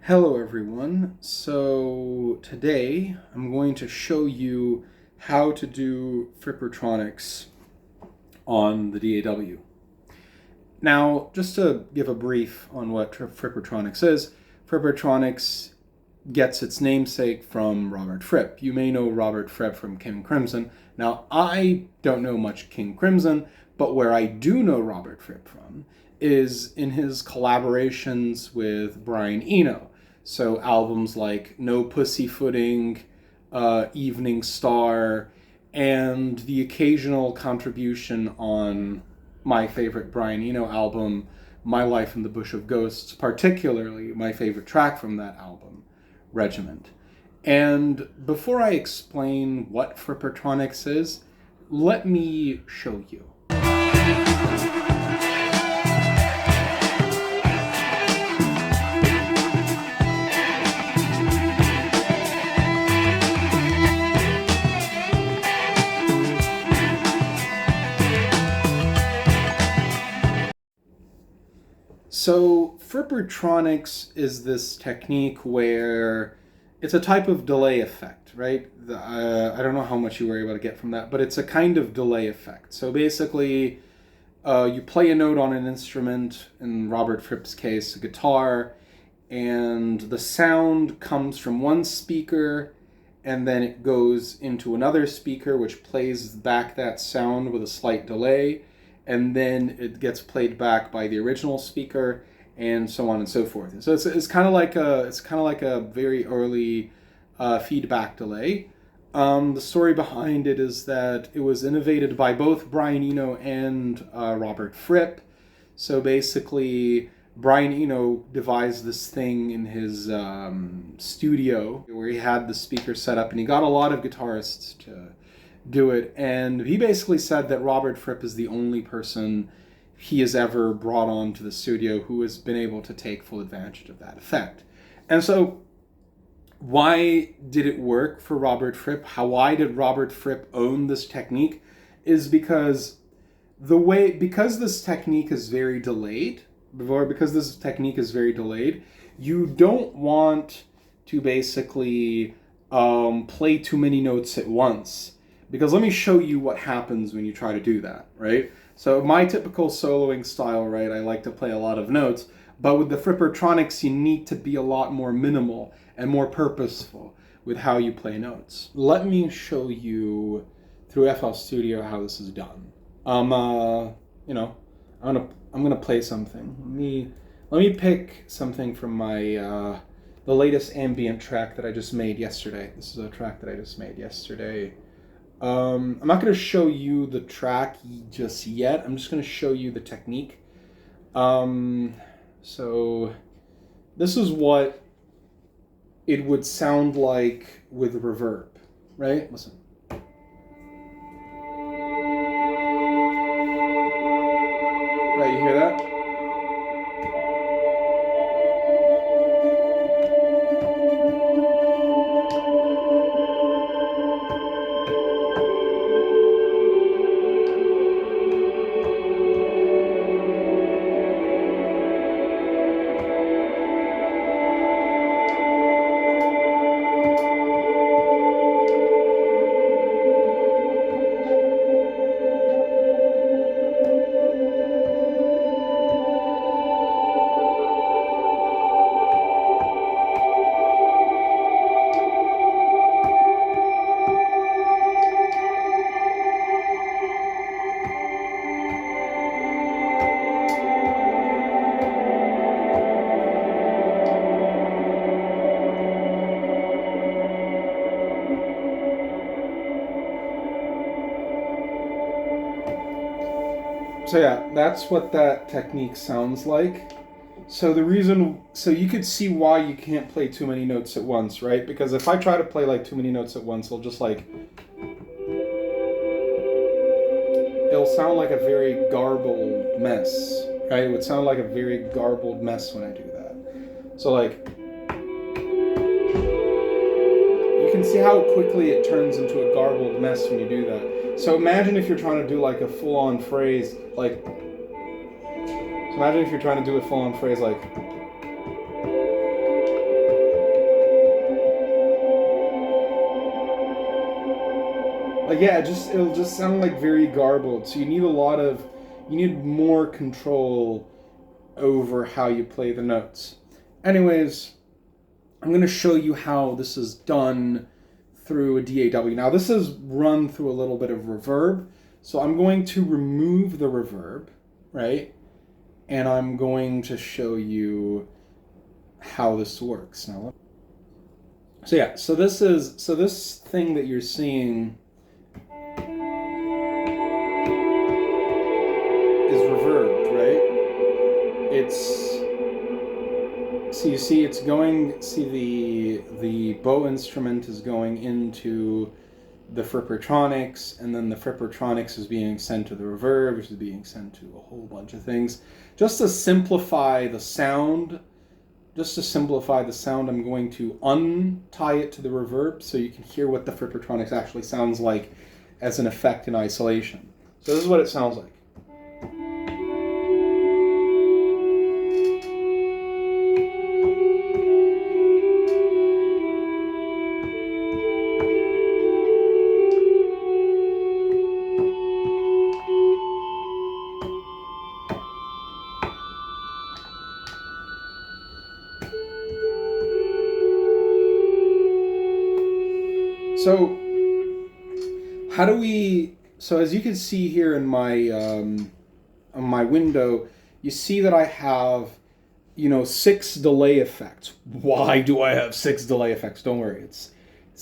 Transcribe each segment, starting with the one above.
Hello everyone. So today I'm going to show you how to do Frippertronics on the DAW. Now, just to give a brief on what Frippertronics is, Frippertronics gets its namesake from Robert Fripp. You may know Robert Fripp from King Crimson. Now, I don't know much King Crimson, but where I do know Robert Fripp from is in his collaborations with Brian Eno. So albums like No Pussyfooting, Evening Star, and the occasional contribution on my favorite Brian Eno album, My Life in the Bush of Ghosts, particularly my favorite track from that album, Regiment. And before I explain what Frippertronics is, let me show you. So Frippertronics is this technique where it's a type of delay effect, right? I don't know how much you were able to get from that, but it's a kind of delay effect. So basically, you play a note on an instrument, in Robert Fripp's case, a guitar, and the sound comes from one speaker, and then it goes into another speaker, which plays back that sound with a slight delay, and then it gets played back by the original speaker, and so on and so forth. So it's kind of like a very early feedback delay. The story behind it is that it was innovated by both Brian Eno and Robert Fripp. So basically, Brian Eno devised this thing in his studio where he had the speaker set up, and he got a lot of guitarists to do it, and he basically said that Robert Fripp is the only person he has ever brought on to the studio who has been able to take full advantage of that effect. And so why did it work for Robert Fripp? Why did Robert Fripp own this technique? Is because this technique is very delayed, you don't want to basically play too many notes at once. Because let me show you what happens when you try to do that, right? So my typical soloing style, right, I like to play a lot of notes, but with the Frippertronics, you need to be a lot more minimal and more purposeful with how you play notes. Let me show you through FL Studio how this is done. I'm gonna play something. Let me pick something from my the latest ambient track that I just made yesterday. This is a track that I just made yesterday. I'm not going to show you the track just yet. I'm just going to show you the technique. So this is what it would sound like with reverb, right? Listen. Right, you hear that? So yeah, that's what that technique sounds like. So you could see why you can't play too many notes at once, right? Because if I try to play like too many notes at once, it'll sound like a very garbled mess, right? It would sound like a very garbled mess when I do that. So like, you can see how quickly it turns into a garbled mess when you do that. So imagine if you're trying to do like a full-on phrase, like, so imagine if you're trying to do a full-on phrase like, Like, yeah, it'll just sound like very garbled. So you need more control over how you play the notes. Anyways, I'm going to show you how this is done through a DAW. Now, this is run through a little bit of reverb. So I'm going to remove the reverb, right? And I'm going to show you how this works. Now, so yeah, so this thing that you're seeing is reverbed, right? So you see it's going, the bow instrument is going into the Frippertronics, and then the Frippertronics is being sent to the reverb, which is being sent to a whole bunch of things. Just to simplify the sound, I'm going to untie it to the reverb so you can hear what the Frippertronics actually sounds like as an effect in isolation. So this is what it sounds like. So as you can see here in my on my window, you see that I have, 6 delay effects. Why do I have 6 delay effects? Don't worry, it's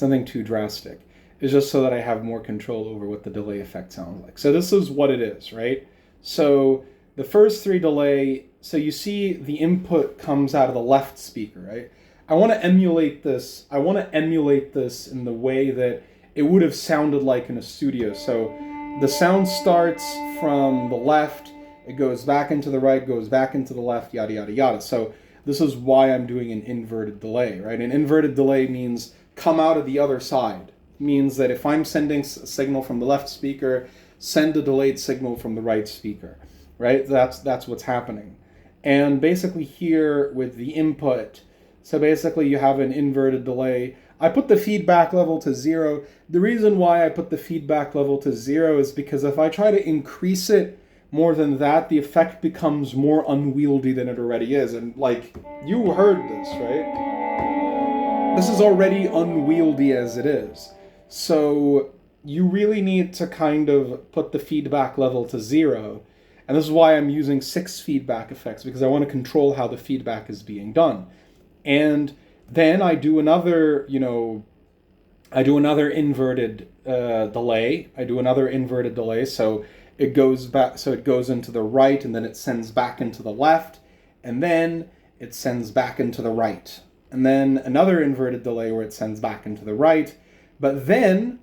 nothing too drastic. It's just so that I have more control over what the delay effect sounds like. So this is what it is, right? So the first 3 delay, so you see the input comes out of the left speaker, right? I want to emulate this. I want to emulate this in the way that it would have sounded like in a studio. So the sound starts from the left, it goes back into the right, goes back into the left, yada, yada, yada. So this is why I'm doing an inverted delay, right? An inverted delay means come out of the other side. It means that if I'm sending a signal from the left speaker, send a delayed signal from the right speaker, right? That's what's happening. And basically here with the input, so basically you have an inverted delay. I put the feedback level to 0. The reason why I put the feedback level to 0 is because if I try to increase it more than that, the effect becomes more unwieldy than it already is. And like, you heard this, right? This is already unwieldy as it is. So you really need to kind of put the feedback level to 0. And this is why I'm using 6 feedback effects, because I want to control how the feedback is being done. And then I do another, inverted delay. So it goes back, so it goes into the right, and then it sends back into the left, and then it sends back into the right. And then another inverted delay where it sends back into the right. But then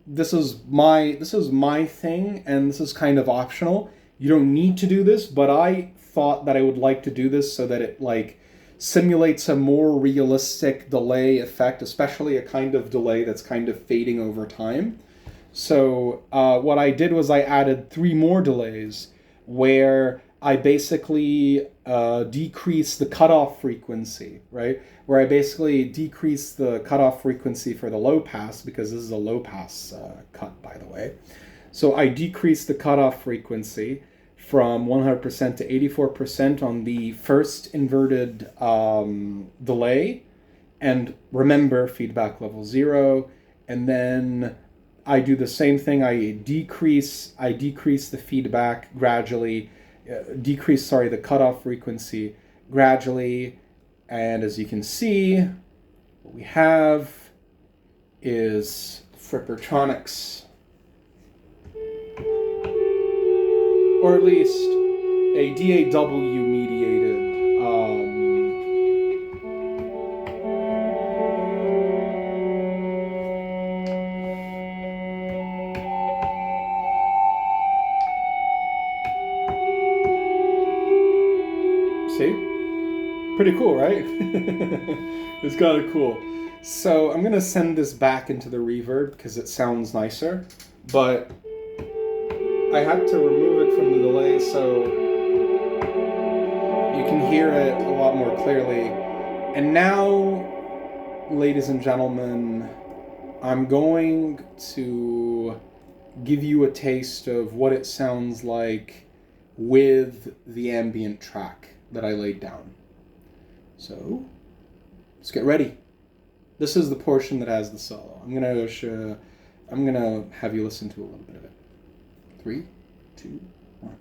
this is my thing, and this is kind of optional. You don't need to do this, but I thought that I would like to do this so that it simulates a more realistic delay effect, especially a kind of delay that's kind of fading over time. So what I did was I added 3 more delays where I basically decrease the cutoff frequency, right? Where I basically decrease the cutoff frequency for the low pass, because this is a low pass cut, by the way. So I decrease the cutoff frequency from 100% to 84% on the first inverted delay. And remember, feedback level 0. And then I do the same thing. I decrease the feedback gradually, the cutoff frequency gradually. And as you can see, what we have is Frippertronics. Or at least a DAW mediated see? Pretty cool, right? It's kind of cool. So I'm gonna send this back into the reverb because it sounds nicer, but I had to remove it from the delay so you can hear it a lot more clearly. And now, ladies and gentlemen, I'm going to give you a taste of what it sounds like with the ambient track that I laid down. So, let's get ready. This is the portion that has the solo. I'm gonna have you listen to a little bit of it. 3, 2, 1.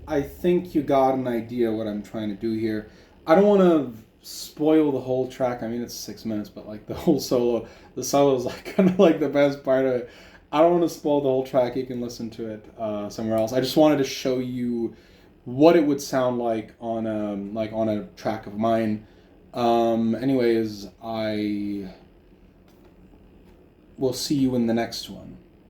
I think you got an idea what I'm trying to do here. I don't want to spoil the whole track. I mean, it's 6 minutes, but like the whole solo, the solo is like kind of like the best part of it. I don't want to spoil the whole track. You can listen to it somewhere else. I just wanted to show you what it would sound like on a track of mine. Anyways, I will see you in the next one.